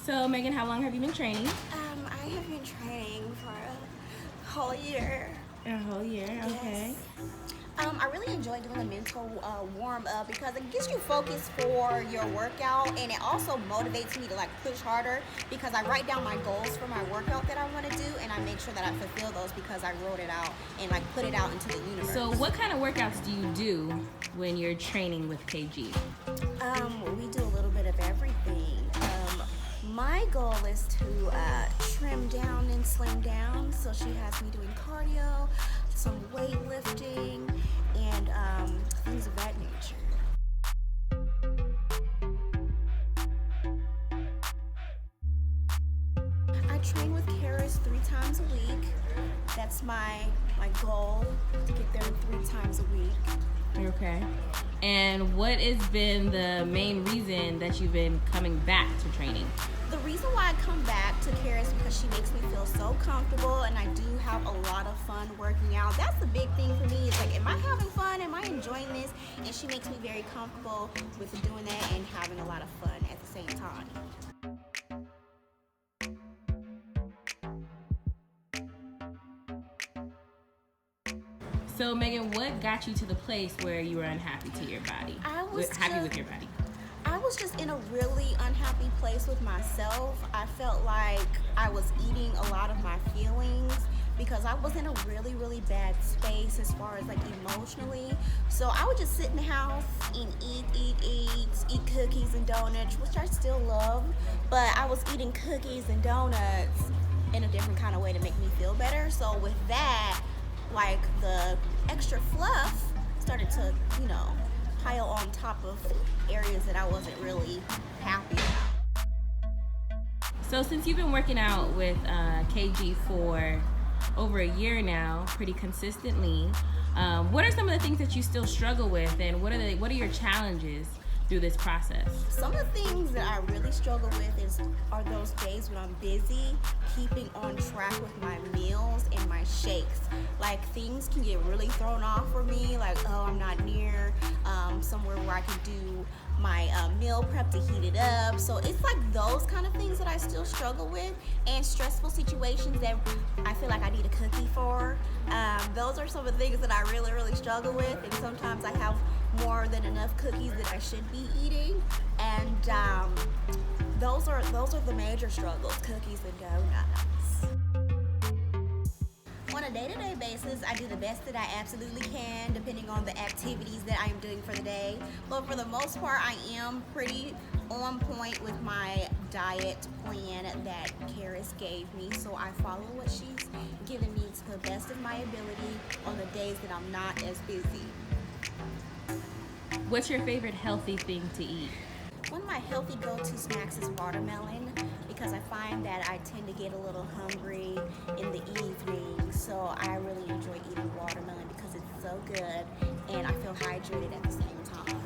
So, Megan, how long have you been training? I have been training for a whole year. A whole year, okay. Yes. I really enjoy doing the mental warm up because it gets you focused for your workout, and it also motivates me to like push harder because I write down my goals for my workout that I want to do, and I make sure that I fulfill those because I wrote it out and like put it out into the universe. So, what kind of workouts do you do when you're training with KG? We do a little bit of everything. My goal is to trim down and slim down, so she has me doing cardio, some weightlifting, and things of that nature. I train with Karis 3 times a week. That's my goal, to get there 3 times a week. Okay. And what has been the main reason that you've been coming back to training? The reason why I come back to Kara is because she makes me feel so comfortable, and I do have a lot of fun working out. That's the big thing for me. It's like, am I having fun? Am I enjoying this? And she makes me very comfortable with doing that and having a lot of fun at the same time. So, Megan, what got you to the place where you were unhappy to your body? Happy with your body? I was just in a really unhappy place with myself. I felt like I was eating a lot of my feelings because I was in a really, really bad space as far as like emotionally. So I would just sit in the house and eat cookies and donuts, which I still love, but I was eating cookies and donuts in a different kind of way to make me feel better. So with that, like the extra fluff started to, pile on top of areas that I wasn't really happy about. So, since you've been working out with KG for over a year now, pretty consistently, what are some of the things that you still struggle with, and what are your challenges through this process? Some of the things that I really struggle with are those days when I'm busy keeping on track with my meals and my shakes. Like, things can get really thrown off for me, like, oh, I'm not near somewhere where I can do my meal prep to heat it up. So it's like those kind of things that I still struggle with, and stressful situations that I feel like I need a cookie for. Those are some of the things that I really, really struggle with, and sometimes I have more than enough cookies that I should be eating, and those are the major struggles, cookies and donuts. On a day-to-day basis, I do the best that I absolutely can, depending on the activities that I am doing for the day. But for the most part, I am pretty on point with my diet plan that Karis gave me. So I follow what she's given me to the best of my ability on the days that I'm not as busy. What's your favorite healthy thing to eat? One of my healthy go-to snacks is watermelon, because I find that I tend to get a little hungry in the evening. So I really enjoy eating watermelon because it's so good and I feel hydrated at the same time.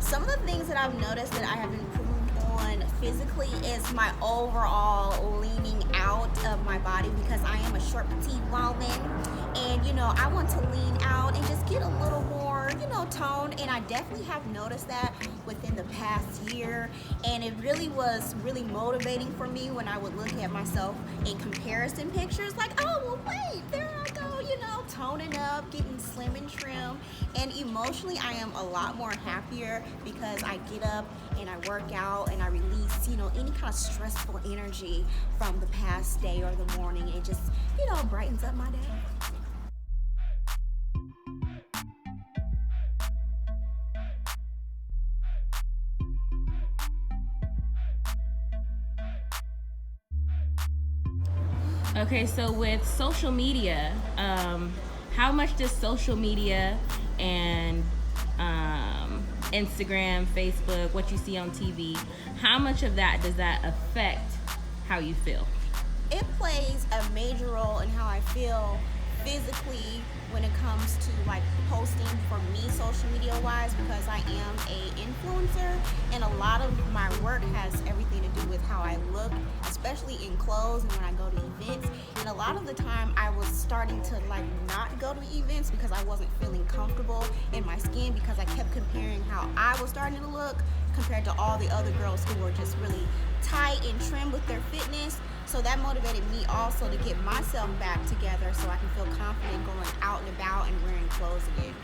Some of the things that I've noticed that I have improved on physically is my overall leaning out of my body, because I am a short petite woman, and I want to lean out and just get a little more toned, and I definitely have noticed that within the past year, and it really was really motivating for me when I would look at myself in comparison pictures, like, oh, well, wait, there I go, toning up, getting slim and trim. And emotionally, I am a lot more happier because I get up and I work out and I release, any kind of stressful energy from the past day or the morning. It just, brightens up my day. Okay, so with social media, how much does social media and Instagram, Facebook, what you see on TV, how much of that does that affect how you feel? It plays a major role in how I feel physically when it comes to like posting for me social media wise, because I am a influencer and a lot of my work has everything to do with how I look, especially in clothes and when I go to events. And a lot of the time I was starting to like not go to events because I wasn't feeling comfortable in my skin, because I kept comparing how I was starting to look compared to all the other girls who were just really tight and trim with their fitness. So that motivated me also to get myself back together so I can feel confident going out and about and wearing clothes again.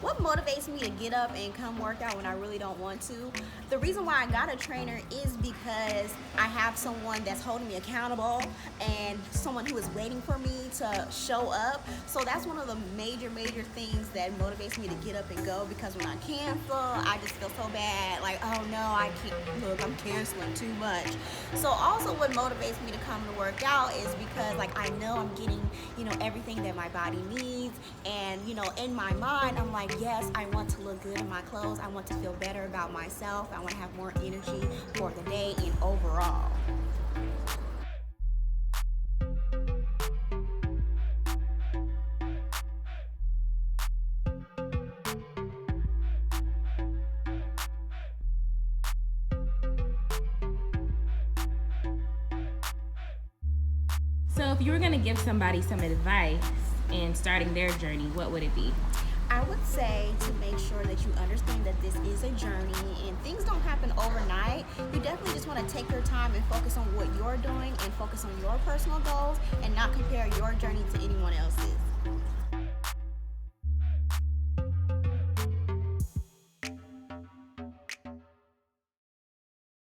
What motivates me to get up and come work out when I really don't want to? The reason why I got a trainer is because I have someone that's holding me accountable and someone who is waiting for me to show up. So that's one of the major things that motivates me to get up and go, because when I cancel, I just feel so bad. Like, oh no, I can't, look, I'm canceling too much. So also what motivates me to come to work out is because like I know I'm getting, everything that my body needs. And, in my mind, I'm like, yes, I want to look good in my clothes. I want to feel better about myself. I want to have more energy for the day and overall. So if you were going to give somebody some advice in starting their journey, what would it be? I would say to make sure that you understand that this is a journey and things don't happen overnight. You definitely just want to take your time and focus on what you're doing and focus on your personal goals and not compare your journey to anyone else's.